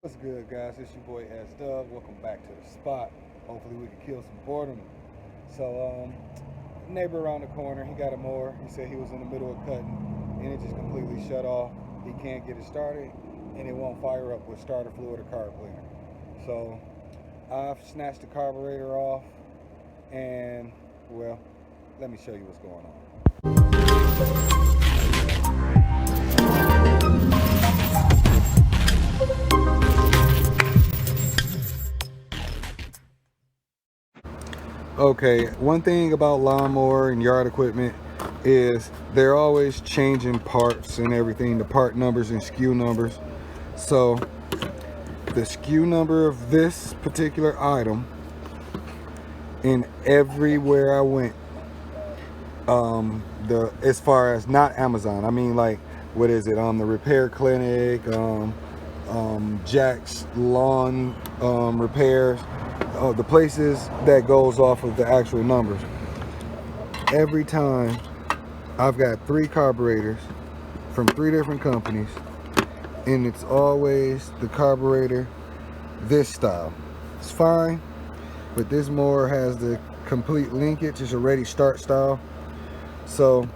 What's good, guys? It's your boy S Dub. Welcome back to the spot. Hopefully we can kill some boredom. So neighbor around the corner, he got a mower. He said he was in the middle of cutting and it just completely shut off. He can't get it started and it won't fire up with starter fluid or carb cleaner. So I've snatched the carburetor off and, well, let me show you what's going on. Okay, one thing about lawnmower and yard equipment is they're always changing parts and everything, the part numbers and SKU numbers. So the SKU number of this particular item, in everywhere I went, as far as not Amazon, I mean, like, what is it, the repair clinic, Jack's lawn repairs, the places that goes off of the actual numbers. Every time I've got 3 carburetors from 3 different companies, and it's always the carburetor this style. It's fine, but this mower has the complete linkage. It's a ready start style. So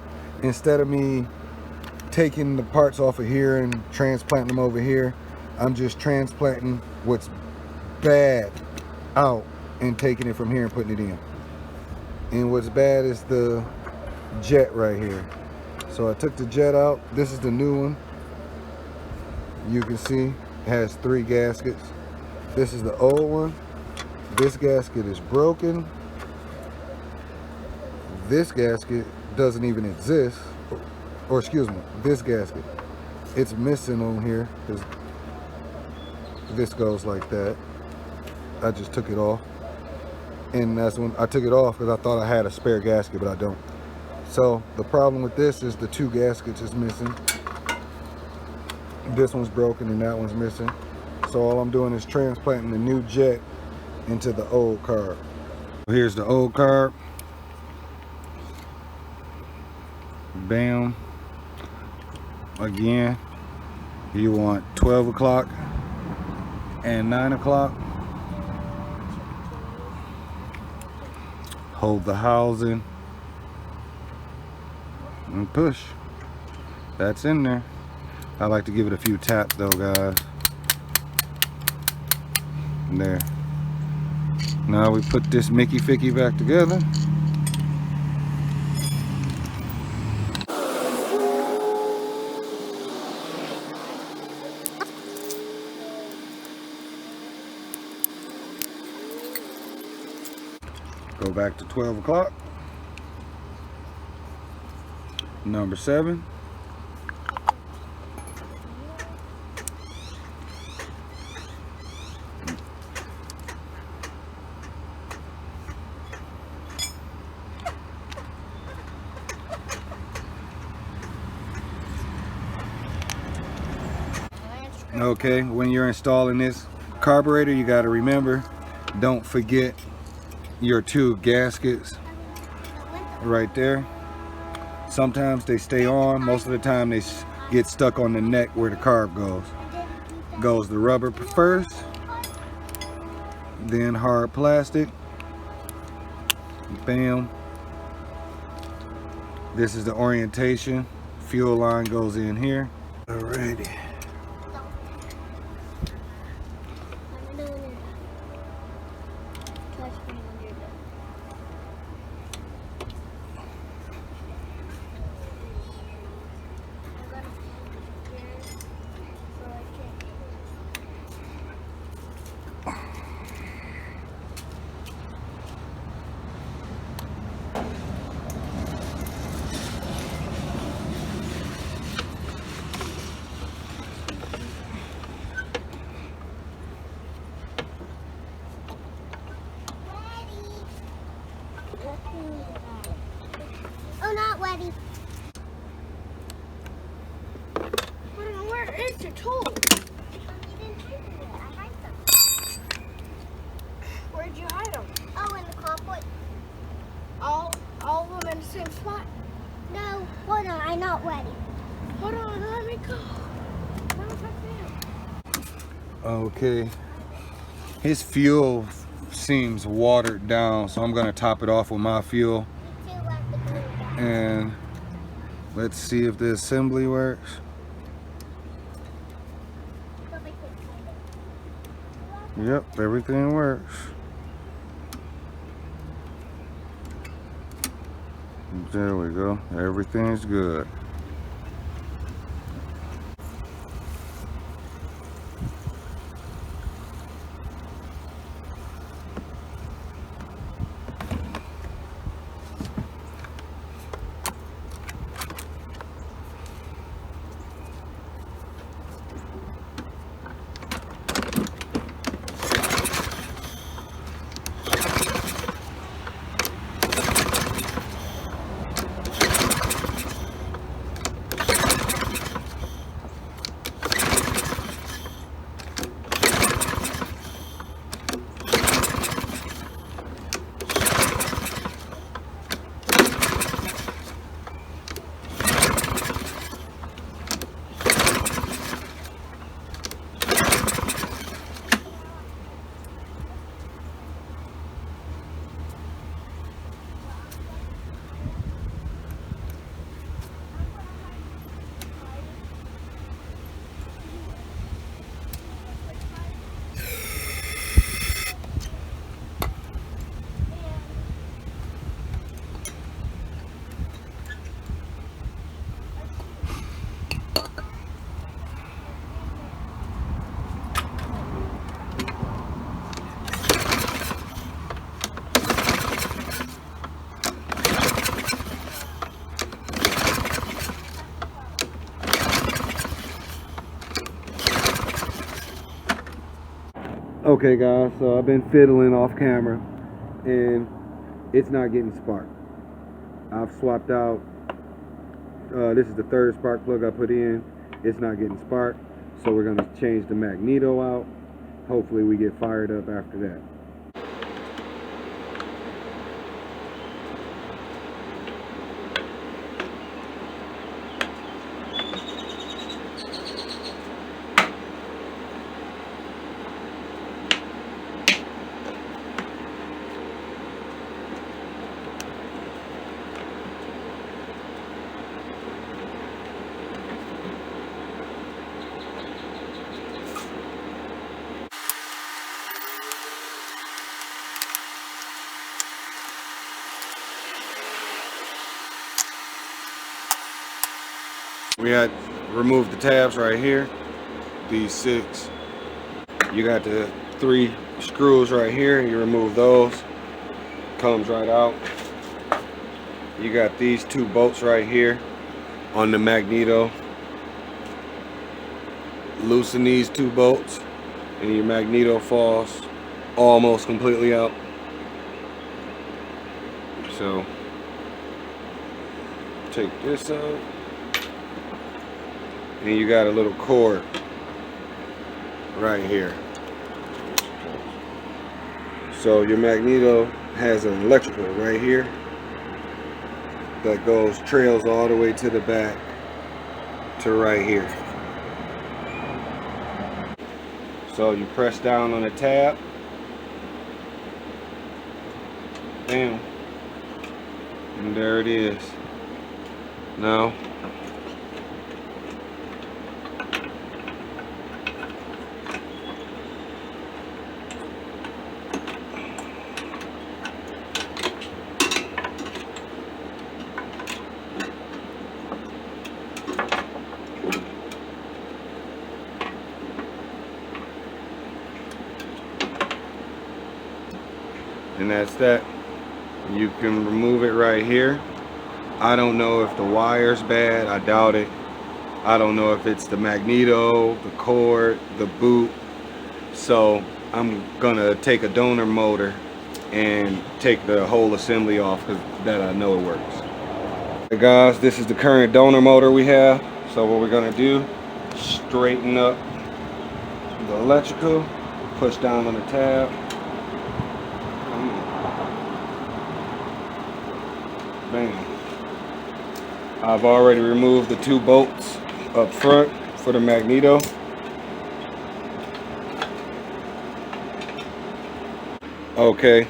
instead of me taking the parts off of here and transplanting them over here, I'm just transplanting what's bad out and taking it from here and putting it in. And what's bad is the jet right here. So I took the jet out. This is the new one. You can see it has 3 gaskets. This is the old one. This gasket is broken. This gasket doesn't even exist, or excuse me, this gasket, it's missing on here because this goes like that. I just took it off, and that's when I took it off because I thought I had a spare gasket, but I don't. So the problem with this is the 2 gaskets is missing. This one's broken and that one's missing. So all I'm doing is transplanting the new jet into the old carb. Here's the old carb. Bam. Again, you want 12 o'clock and 9 o'clock. Hold the housing and push. That's in there. I like to give it a few taps though, guys. There. Now we put this Mickey Ficky back together. Go back to 12 o'clock. Number 7. Okay, when you're installing this carburetor, you got to remember, don't forget your 2 gaskets right there. Sometimes they stay on, most of the time they get stuck on the neck where the carb goes the rubber first, then hard plastic. Bam. This is the orientation. Fuel line goes in here. Alrighty. Oh, not Weddy. Where is your tool? I hide them. Where'd you hide them? Oh, in the carport. All of them in the same spot? No, hold on, I'm not ready. Hold on, let me go. Okay, his fuel seems watered down, so I'm gonna top it off with my fuel. And let's see if the assembly works. Yep, everything works. There we go. Everything's good. Okay guys, so I've been fiddling off camera and it's not getting spark. I've swapped out, this is the third spark plug I put in. It's not getting spark, so we're gonna change the magneto out. Hopefully we get fired up after that. We had removed the tabs right here, these 6. You got the 3 screws right here, you remove those, comes right out. You got these 2 bolts right here on the magneto. Loosen these 2 bolts and your magneto falls almost completely out. So take this out. And you got a little cord right here. So your magneto has an electrical right here that trails all the way to the back to right here. So you press down on the tab. Bam. And there it is. Now and that's that. You can remove it right here. I don't know if the wire's bad, I doubt it. I don't know if it's the magneto, the cord, the boot. So I'm gonna take a donor motor and take the whole assembly off because that I know it works. Hey guys, this is the current donor motor we have. So what we're gonna do, straighten up the electrical, push down on the tab. Bam. I've already removed the 2 bolts up front for the magneto. Okay,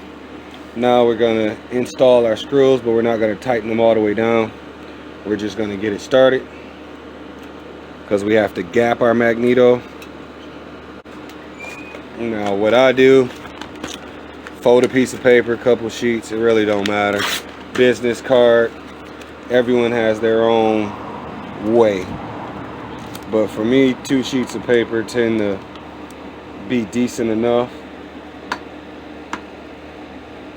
now we're gonna install our screws, but we're not gonna tighten them all the way down. We're just gonna get it started because we have to gap our magneto. Now what I do, fold a piece of paper, a couple sheets, it really don't matter. Business card, everyone has their own way. But for me, 2 sheets of paper tend to be decent enough.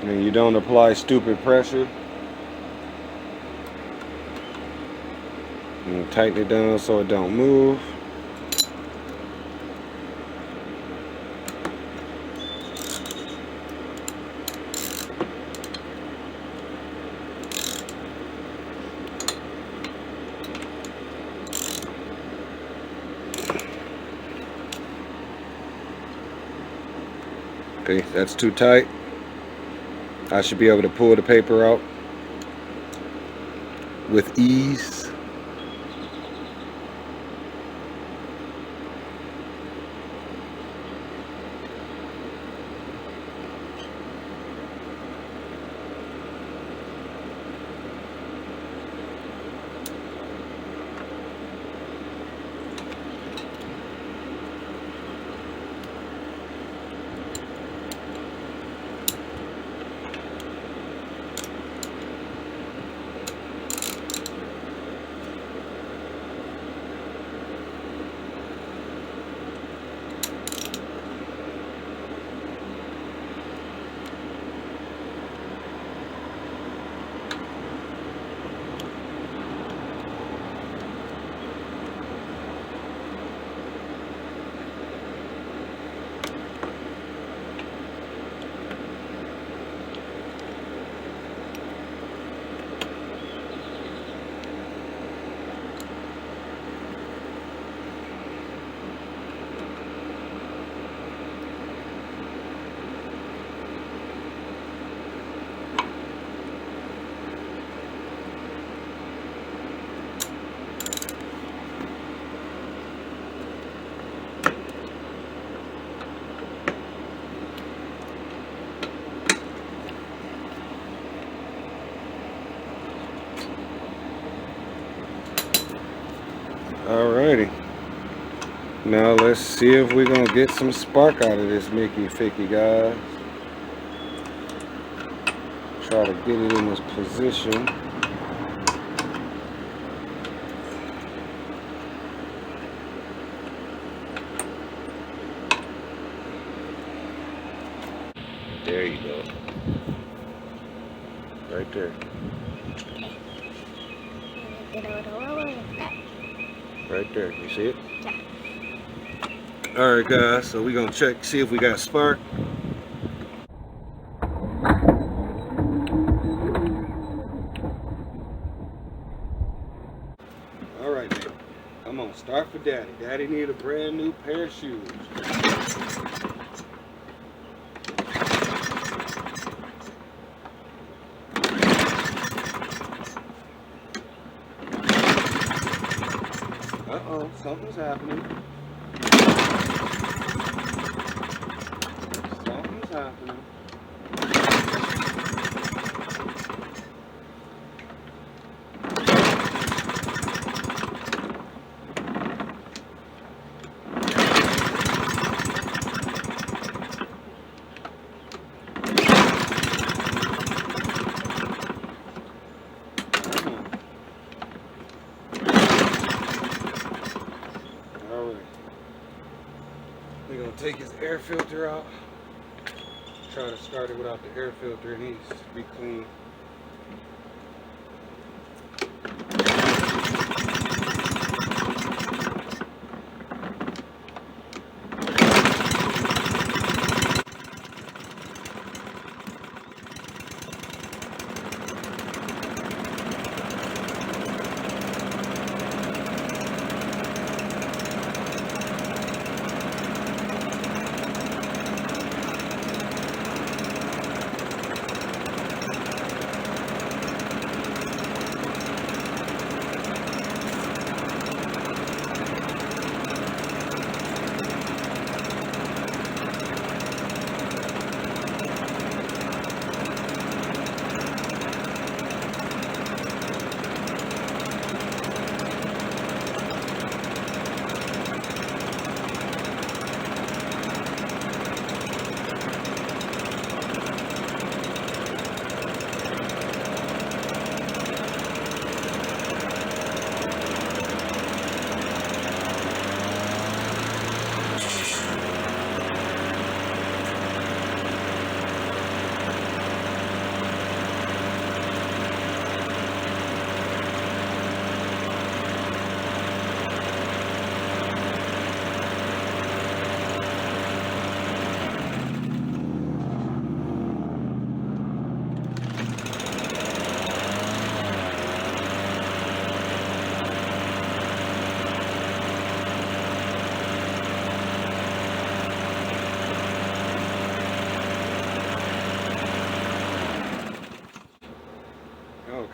And you don't apply stupid pressure. And tighten it down so it don't move. Okay, that's too tight. I should be able to pull the paper out with ease. Alrighty. Now let's see if we're gonna get some spark out of this Mickey Ficky, guys. Try to get it in this position. There you go. Right there. Right there. You see it? Yeah. Alright guys, so we're gonna check, see if we got spark. Alright, baby. Come on, start for daddy. Daddy need a brand new pair of shoes. Uh-oh, something's happening. Something's happening. We're gonna take his air filter out. Try to start it without the air filter. It needs to be clean.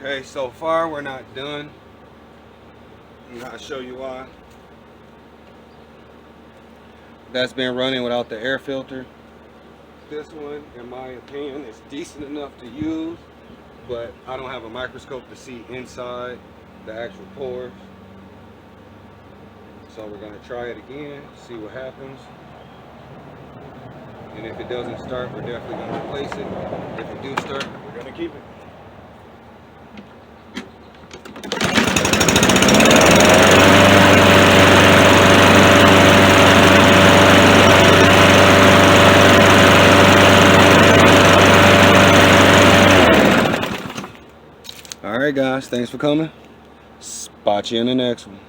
Okay, so far we're not done. And I'll show you why. That's been running without the air filter. This one, in my opinion, is decent enough to use, but I don't have a microscope to see inside the actual pores. So we're gonna try it again, see what happens. And if it doesn't start, we're definitely gonna replace it. If it do start, we're gonna keep it. All right, guys, thanks for coming. Spot you in the next one.